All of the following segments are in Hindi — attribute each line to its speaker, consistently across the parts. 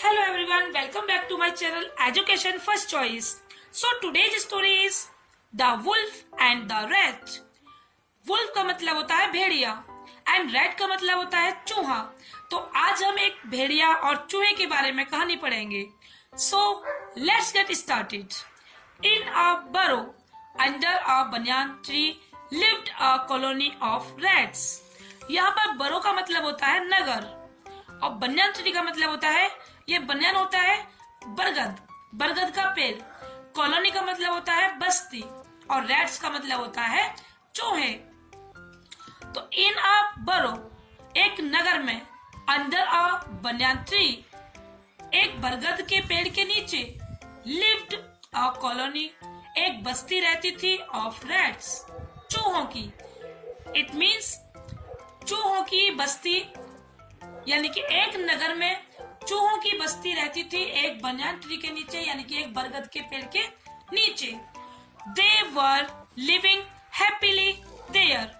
Speaker 1: Hello everyone, welcome back to my channel Education First Choice. So today's story is The Wolf and the Rat. Wolf का मतलब होता है भेड़िया एंड रैट का मतलब होता है चूहा। तो आज हम एक भेड़िया और चूहे के बारे में कहानी पढ़ेंगे। So let's get started. In a burrow under a banyan tree lived a colony of rats. यहाँ पर बरो का मतलब होता है नगर और बनियान ट्री का मतलब होता है, ये बनियान होता है बरगद, बरगद का पेड़। कॉलोनी का मतलब होता है बस्ती और रैट्स का मतलब होता है चूहे। तो इन अ बरो, एक नगर में, अंडर अ बनियान ट्री, एक बरगद के पेड़ के नीचे, लिव्ड अ कॉलोनी, एक बस्ती रहती थी, ऑफ रैट्स, चूहों की। इट मीन्स चूहों की बस्ती, यानी कि एक नगर में चूहों की बस्ती रहती थी एक बनियान ट्री के नीचे, यानी कि एक बरगद के पेड़ के नीचे। दे वर लिविंग हैप्पीली देयर।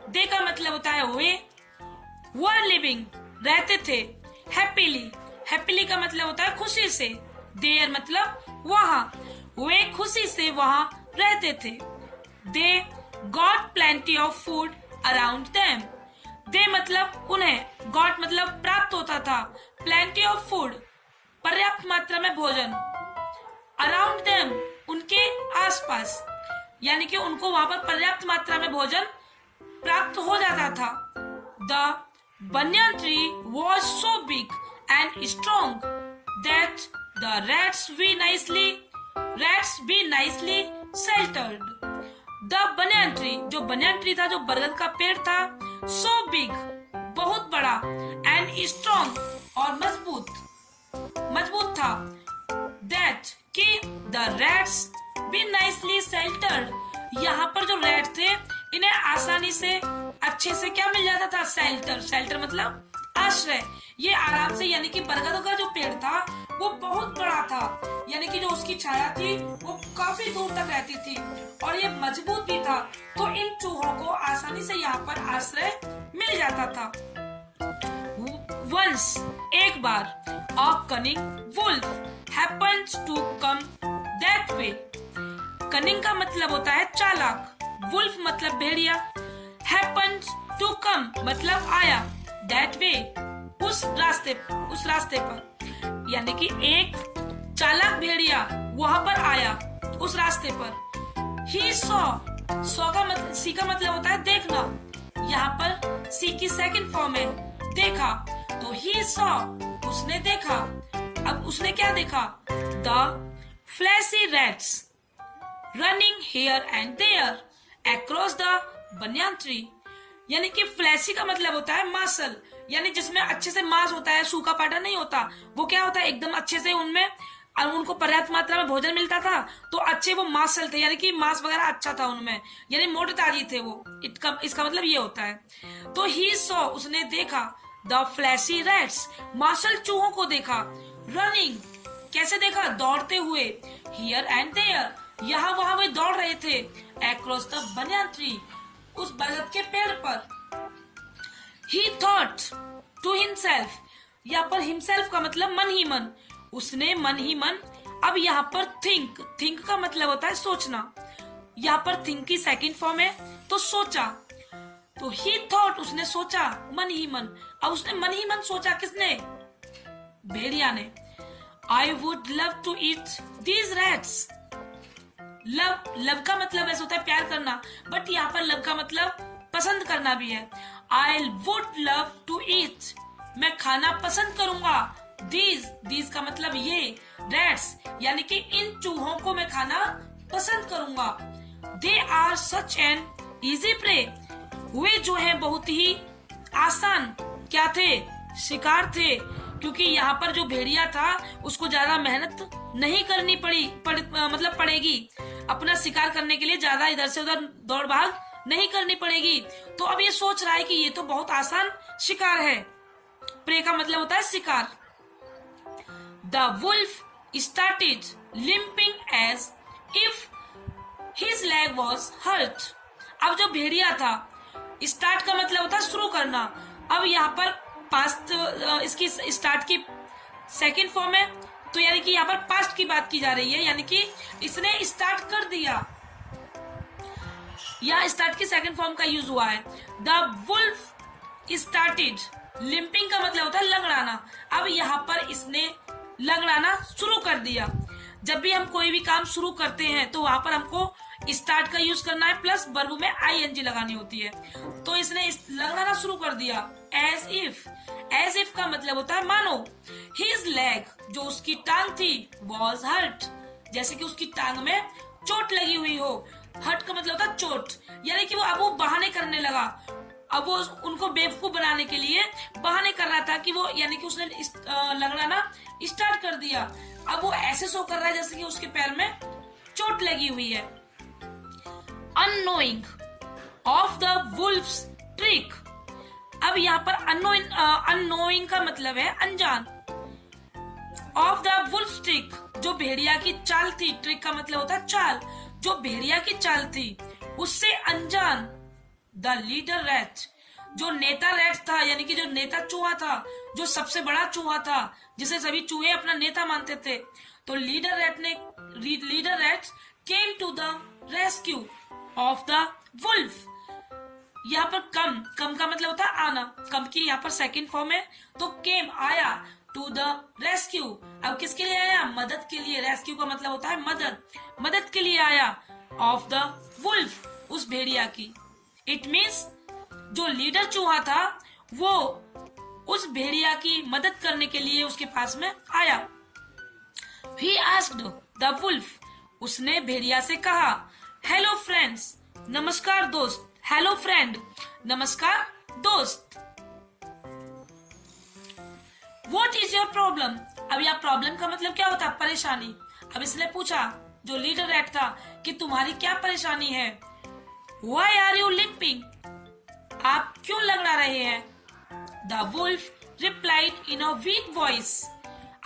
Speaker 1: दे का मतलब होता है वे, वर लिविंग रहते थे, हैप्पीली, हैप्पीली का मतलब होता है खुशी से, देयर मतलब वहां, वे खुशी से वहां रहते थे। They got plenty of food around them. They मतलब उन्हें, गॉट मतलब प्राप्त होता था, प्लेंटी ऑफ फूड पर्याप्त मात्रा में भोजन, अराउंड देम उनके आसपास, यानी कि उनको वहां पर पर्याप्त मात्रा में भोजन प्राप्त हो जाता था। The banyan tree was so big and strong that the rats be nicely sheltered. The banyan tree, जो बनियान ट्री था, जो बरगद का पेड़ था, सो बिग बहुत बड़ा, एंड स्ट्रॉन्ग और मजबूत था, दैट कि the rats be nicely sheltered, यहाँ पर जो रैट थे इन्हें आसानी से, अच्छे से क्या मिल जाता था, शेल्टर। शेल्टर मतलब आश्रय। ये आराम से, यानी कि बरगद का जो पेड़ था वो बहुत बड़ा था, यानी कि जो उसकी छाया थी वो काफी दूर तक रहती थी और ये मजबूत भी था, तो इन चूहों को आसानी से यहाँ पर आश्रय मिल जाता था। Once, एक बार, a cunning wolf happens to come that way. Cunning का मतलब होता है चालाक, wolf मतलब भेड़िया, happens to come मतलब आया, that way उस रास्ते पर, यानी कि एक चालाक भेड़िया वहां पर आया उस रास्ते पर। He saw का मतलब, सी का मतलब होता है देखना, यहाँ पर सी की सेकंड फॉर्म है देखा, तो he saw उसने देखा। अब उसने क्या देखा, the flashy rats running here and there across the banyan tree, यानी कि फ्लैशी का मतलब होता है मांसल, यानी जिसमें अच्छे से मांस होता है, सूखा पाटा नहीं होता, वो क्या होता है एकदम अच्छे से उनमें, उनको पर्याप्त मात्रा में भोजन मिलता था, तो अच्छे वो मांसल थे, यानी कि मांस वगैरह अच्छा था उनमें, यानी मोटे ताजी थे वो, इसका मतलब ये होता है। तो ही सॉ उसने देखा, द फ्लैशी रैट्स मांसल चूहों को देखा, रनिंग कैसे देखा, दौड़ते हुए, हियर एंड देयर यहाँ वहां वे दौड़ रहे थे, अक्रॉस द बनियान ट्री उस बरगद के पेड़ पर। He thought to himself, यहाँ पर himself का मतलब मन ही मन, उसने मन ही मन। अब यहाँ पर think का मतलब होता है सोचना, यहाँ पर think की सेकंड फॉर्म है तो सोचा, तो he thought उसने सोचा मन ही मन। अब उसने मन ही मन सोचा, किसने, भेड़िया ने। I would love to eat these rats. Love का मतलब ऐसा होता है प्यार करना, बट यहाँ पर लव का मतलब पसंद करना भी है। I would love to eat, मैं खाना पसंद करूंगा, these का मतलब ये, rats यानी कि इन चूहों को मैं खाना पसंद करूंगा। They are such an easy prey, वे जो है बहुत ही आसान क्या थे, शिकार थे, क्योंकि यहाँ पर जो भेड़िया था उसको ज्यादा मेहनत नहीं करनी पड़ेगी, अपना शिकार करने के लिए ज्यादा इधर से उधर दौड़ भाग नहीं करनी पड़ेगी। तो अब ये सोच रहा है कि ये तो बहुत आसान शिकार है, प्रे का मतलब होता है शिकार। The wolf started limping as if his leg was hurt. अब जो भेड़िया था, स्टार्ट का मतलब होता है शुरू करना, अब यहाँ पर पास्ट इसकी स्टार्ट की सेकंड फॉर्म है, तो यानी कि यहाँ पर पास्ट की बात की जा रही है, यानी कि इसने स्टार्ट कर दिया। यहाँ स्टार्ट की सेकंड फॉर्म का यूज हुआ है। द वुल्फ स्टार्टेड, लिंपिंग का मतलब होता है लंगड़ाना। अब यहाँ पर इसने लंगड़ाना शुरू कर दिया। जब भी हम कोई भी काम शुरू करते हैं तो वहां पर हमको स्टार्ट का यूज करना है, प्लस वर्ब में आईएनजी लगानी होती है। तो इसने लंगड़ाना शुरू कर दिया। एज इफ का मतलब होता है मानो। हिज लेग, जो उसकी टांग थी, वॉज हर्ट, जैसे कि उसकी टांग में चोट लगी हुई हो। हर्ट का मतलब होता है चोट, यानी कि वो बहाने करने लगा। अब वो उनको बेवकूफ बनाने के लिए बहाने कर रहा था कि वो, यानी कि उसने लंगड़ाना स्टार्ट कर दिया। अब वो ऐसे शो कर रहा है जैसे कि उसके पैर में चोट लगी हुई है। Annoying of the wolves trick. अब यहाँ पर अननोइंग का मतलब है अनजान। ऑफ द वुल्फ ट्रिक, जो भेड़िया की चाल थी, ट्रिक का मतलब होता है चाल, जो भेड़िया की चाल थी उससे अनजान। द लीडर रैट, जो नेता रैट था, यानी कि जो नेता चूहा था, जो सबसे बड़ा चूहा था, जिसे सभी चूहे अपना नेता मानते थे, तो leader rat came to the rescue of the wolf. यहाँ पर कम का मतलब होता है आना। कम की यहाँ पर सेकंड फॉर्म है, तो केम आया, टू द रेस्क्यू। अब किसके लिए आया? मदद के लिए। रेस्क्यू का मतलब होता है मदद के लिए आया। ऑफ द वुल्फ, उस भेड़िया की। इट मीन्स जो लीडर चूहा था वो उस भेड़िया की मदद करने के लिए उसके पास में आया। He asked the wolf, उसने भेड़िया से कहा, हेलो फ्रेंड्स, नमस्कार दोस्त। हेलो फ्रेंड, नमस्कार दोस्त। What is your problem? अब यह प्रॉब्लम का मतलब क्या होता है? परेशानी। अब इसने पूछा, जो लीडर रैट था, कि तुम्हारी क्या परेशानी है? Why are you limping? आप क्यों लंगड़ा रहे हैं? The wolf replied in a weak voice.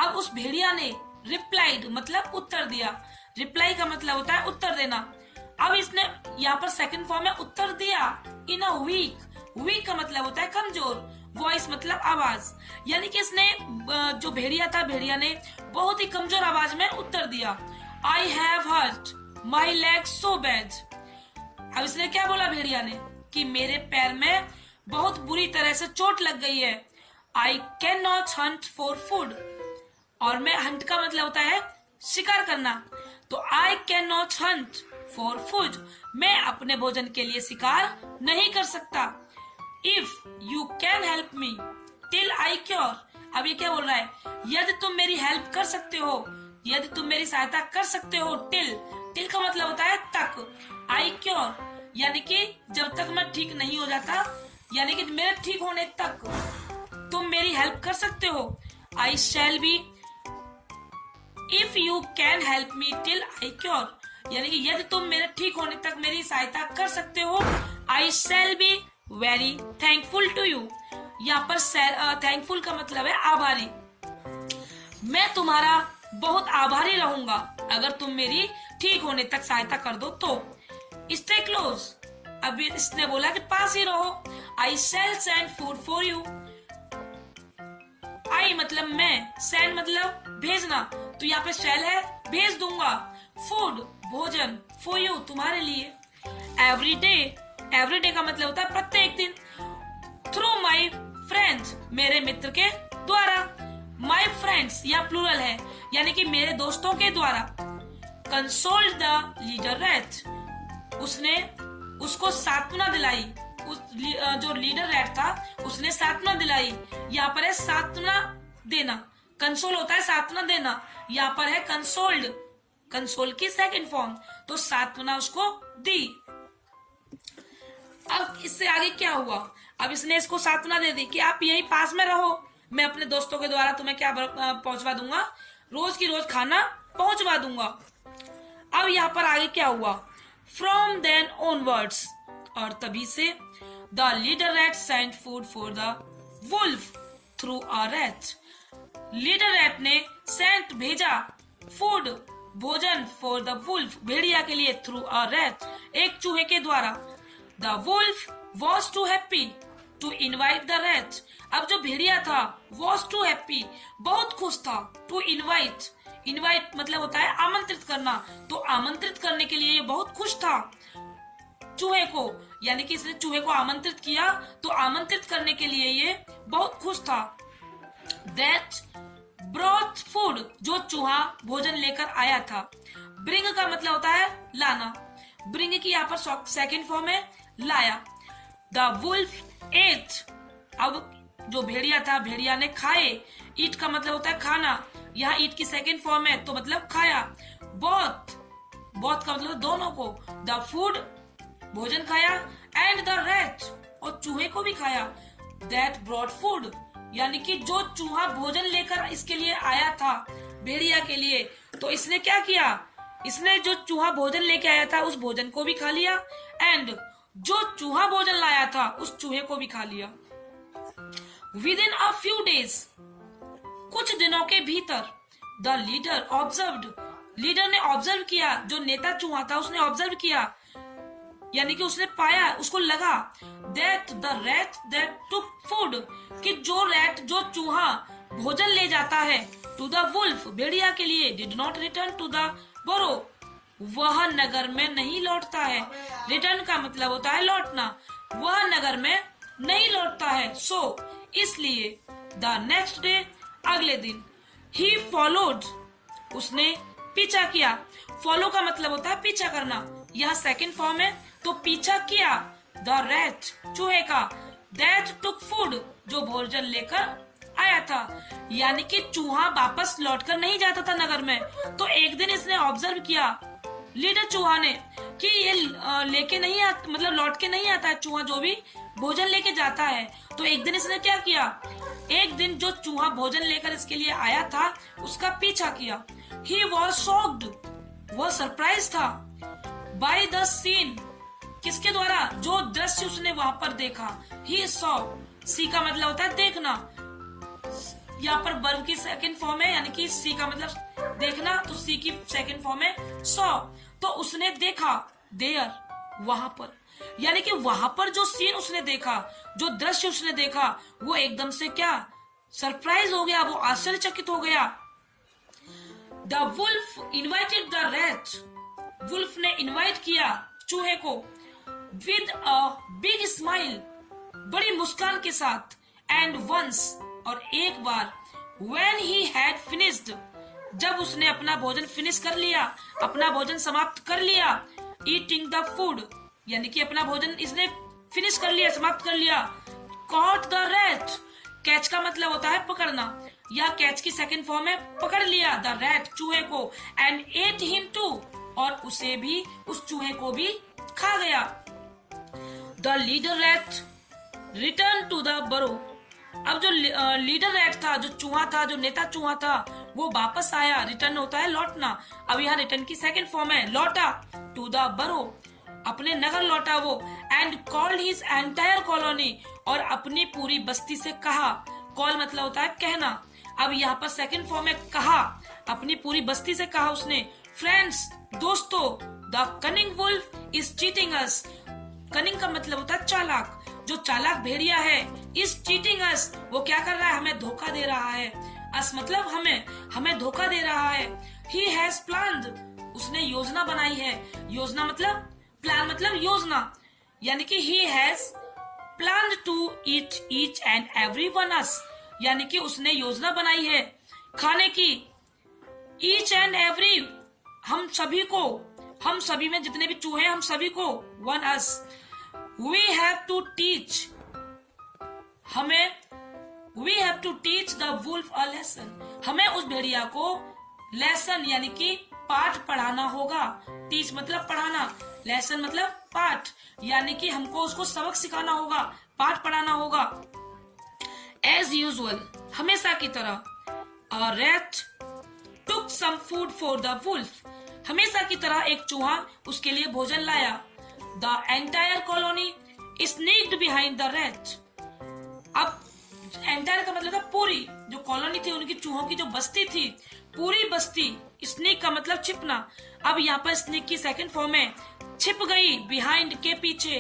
Speaker 1: अब उस भेड़िया ने replied मतलब उत्तर दिया। reply का मतलब होता है उत्तर देना। अब इसने यहाँ पर सेकंड फॉर्म में उत्तर दिया in a weak का मतलब होता है कमजोर, वॉइस मतलब आवाज, यानी कि इसने जो भेड़िया था, भेड़िया ने बहुत ही कमजोर आवाज में उत्तर दिया। I have hurt my leg so bad. अब इसने क्या बोला भेड़िया ने? कि मेरे पैर में बहुत बुरी तरह से चोट लग गई है। I cannot hunt for food. और मैं हंट का मतलब होता है शिकार करना, तो I cannot hunt for food. मैं अपने भोजन के लिए शिकार नहीं कर सकता। If you can help me till I cure. अब ये क्या बोल रहा है? यदि तुम मेरी हेल्प कर सकते हो, यदि तुम मेरी सहायता कर सकते हो। टिल का मतलब होता है तक। I cure यानी कि जब तक मैं ठीक नहीं हो जाता, यानी कि मेरे ठीक होने तक तुम मेरी हेल्प कर सकते हो। I shall be if you can help me till I cure. यानी कि यदि तुम मेरे ठीक होने तक मेरी सहायता कर सकते हो। I shall be very thankful to you. यहाँ पर थैंकफुल का मतलब है आभारी। मैं तुम्हारा बहुत आभारी रहूंगा अगर तुम मेरी ठीक होने तक सहायता कर दो तो। स्टे क्लोज, अभी इसने बोला कि पास ही रहो। आई शैल सेंड फूड फॉर यू। आई मतलब मैं, सेंड मतलब भेजना, तो यहाँ पे शैल है भेज दूंगा। फूड भोजन, फॉर यू तुम्हारे लिए। एवरी डे का मतलब होता है प्रत्येक दिन। थ्रू माई फ्रेंड्स मेरे मित्र के द्वारा। माई फ्रेंड्स या प्लूरल है, यानी कि मेरे दोस्तों के द्वारा। कंसोल्ड द लीडर रैट, उसने उसको सांत्वना दिलाई। जो लीडर रैट था उसने सांत्वना दिलाई। यहाँ पर है सांत्वना देना। कंसोल होता है सांत्वना देना, यहाँ पर है कंसोल्ड, कंसोल की सेकंड फॉर्म, तो सांत्वना उसको दी। अब इससे आगे क्या हुआ? अब इसने इसको सांत्वना दे दी कि आप यहीं पास में रहो, मैं अपने दोस्तों के द्वारा तुम्हें क्या पहुंचवा दूंगा, रोज की रोज खाना पहुंचवा दूंगा। अब यहाँ पर आगे क्या हुआ? फ्रॉम देन ऑनवर्ड्स, और तभी से the leader rat send food for the wolf through a rat. Leader rat ने सेंट भेजा, फूड भोजन, फॉर द वुल्फ भेड़िया के लिए, थ्रू अ रैट एक चूहे के द्वारा। The wolf was too happy to invite the rat. अब जो भेड़िया था वॉज टू हैप्पी, बहुत खुश था। टू इनवाइट, इनवाइट मतलब होता है आमंत्रित करना, तो आमंत्रित करने के लिए ये बहुत खुश था चूहे को, यानी कि इसने चूहे को आमंत्रित किया, तो आमंत्रित करने के लिए ये बहुत खुश था। दैट ब्रॉथ फूड, जो चूहा भोजन लेकर आया था। ब्रिंग का मतलब होता है लाना, ब्रिंग की यहाँ पर सेकंड फॉर्म है लाया। द वुल्फ एट, अब जो भेड़िया था भेड़िया ने खाए। ईट का मतलब होता है खाना, यहाँ ईट की सेकंड फॉर्म है तो मतलब खाया। बोथ, बोथ का मतलब दोनों को। द फूड भोजन खाया, एंड द रैट, और चूहे को भी खाया। दैट ब्रॉट फूड, यानी कि जो चूहा भोजन लेकर इसके लिए आया था भेड़िया के लिए, तो इसने क्या किया, इसने जो चूहा भोजन लेके आया था उस भोजन को भी खा लिया, एंड जो चूहा भोजन लाया था उस चूहे को भी खा लिया। With in a few days, कुछ दिनों के भीतर, द लीडर ऑब्जर्व्ड, लीडर ने ऑब्जर्व किया, जो नेता चूहा था उसने ऑब्जर्व किया, यानी कि उसने पाया, उसको लगा that the rat that took food, कि जो रैट जो चूहा भोजन ले जाता है टू द वुल्फ, भेड़िया के लिए, did not return to the burrow, वह नगर में नहीं लौटता है। रिटर्न का मतलब होता है लौटना, वह नगर में नहीं लौटता है। सो इसलिए द नेक्स्ट डे, अगले दिन, ही फॉलोड, उसने पीछा किया। फॉलो का मतलब होता है पीछा करना, यह सेकंड फॉर्म है, तो पीछा किया द रैट, चूहे का। दैट टुक फूड, जो भोजन लेकर आया था, यानी कि चूहा वापस लौटकर नहीं जाता था नगर में, तो एक दिन इसने ऑब्जर्व किया लीडर चूहा ने कि ये लेके नहीं आता, मतलब लौट के नहीं आता है चूहा जो भी भोजन लेके जाता है। तो एक दिन इसने क्या किया, एक दिन जो चूहा भोजन लेकर इसके लिए आया था उसका पीछा किया। ही वॉज शॉक्ड, वह सरप्राइज था। बाय द सीन, किसके द्वारा, जो दृश्य उसने वहां पर देखा। ही सॉ, सी का मतलब होता है देखना, यहाँ पर वर्ब की सेकंड फॉर्म है, यानी कि सी का मतलब देखना, तो सी की सेकंड फॉर्म है सॉ, तो उसने देखा देयर, वहां पर, यानी कि वहां पर जो सीन उसने देखा, जो दृश्य उसने देखा, वो एकदम से क्या सरप्राइज हो गया, वो आश्चर्यचकित हो गया। The wolf invited the rat, wolf ने इनवाइट किया चूहे को। विद अ बिग स्माइल, बड़ी मुस्कान के साथ। एंड वंस, और एक बार। व्हेन ही हैड फिनिश्ड, जब उसने अपना भोजन फिनिश कर लिया, अपना भोजन समाप्त कर लिया। ईटिंग द फूड, यानी कि अपना भोजन इसने फिनिश कर लिया, समाप्त कर लिया। कॉट द रैट, कैच का मतलब होता है पकड़ना, या कैच की सेकंड फॉर्म है पकड़ लिया द रैट, चूहे को। एंड एट हिम टू, और उसे भी, उस चूहे को भी खा गया। The leader rat return to the burrow, अब जो लीडर रैट था, जो चूहा था, जो नेता चूहा था, वो वापस आया। रिटर्न होता है लौटना, अब यहाँ रिटर्न की सेकंड फॉर्म है लौटा। टू द बरो, अपने नगर लौटा वो। And called his entire colony, और अपनी पूरी बस्ती से कहा। कॉल मतलब होता है कहना, अब यहाँ पर सेकंड फॉर्म है कहा, अपनी पूरी बस्ती से कहा उसने। फ्रेंड्स, दोस्तों, the cunning wolf is cheating us, cunning का मतलब होता है चालाक, जो चालाक भेड़िया है। इज चीटिंग अस, वो क्या कर रहा है, हमें धोखा दे रहा है। अस मतलब हमें धोखा दे रहा है। ही हैज प्लान्ड, उसने योजना बनाई है। योजना मतलब, प्लान मतलब योजना, यानी कि he has planned to eat each and every one us, यानी कि उसने योजना बनाई है खाने की। ईच एंड एवरी, हम सभी को, हम सभी में जितने भी चूहे हम सभी को, one us. We have to teach, we have to teach the wolf a lesson, हमें उस भेड़िया को लेसन यानी कि पाठ पढ़ाना होगा। टीच मतलब पढ़ाना, लेसन मतलब पाठ, यानी कि हमको उसको सबक सिखाना होगा, पाठ पढ़ाना होगा। एज यूजुअल, हमेशा की तरह। A rat took some food for the wolf, हमेशा की तरह एक चूहा उसके लिए भोजन लाया। The entire colony sneaked behind the rat, अब एंटायर का मतलब था पूरी, जो कॉलोनी थी उनकी चूहों की जो बस्ती थी, पूरी बस्ती। स्नेक का मतलब छिपना, अब यहाँ पर स्नेक की सेकंड फॉर्म है छिप गई बिहाइंड के पीछे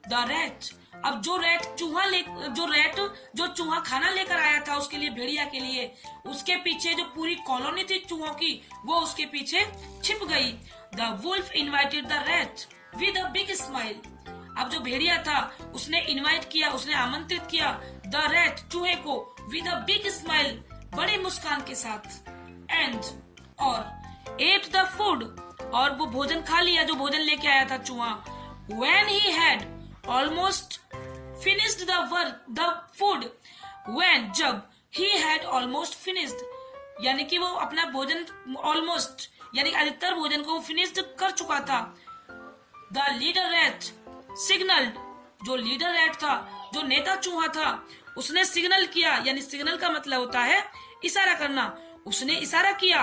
Speaker 1: द रैट। अब जो चूहा खाना लेकर आया था उसके लिए, भेड़िया के लिए, उसके पीछे जो पूरी कॉलोनी थी चूहों की, वो उसके पीछे छिप गई। The wolf invited the rat with a big smile. अब जो भेड़िया था उसने इनवाइट किया, उसने आमंत्रित किया द रैट, चूहे को, विद अ बिग स्माइल, बड़ी मुस्कान के साथ। एंड और एट द फूड, और वो भोजन खा लिया जो भोजन लेके आया था चूहा। When he had almost finished the food, जब he had almost finished, यानी कि वो अपना भोजन almost यानी अधिकतर भोजन को फिनिश्ड कर चुका था। The leader rat signaled, जो लीडर रैट था, जो नेता चूहा था, उसने सिग्नल किया, यानी सिग्नल का मतलब होता है इशारा करना। उसने इशारा किया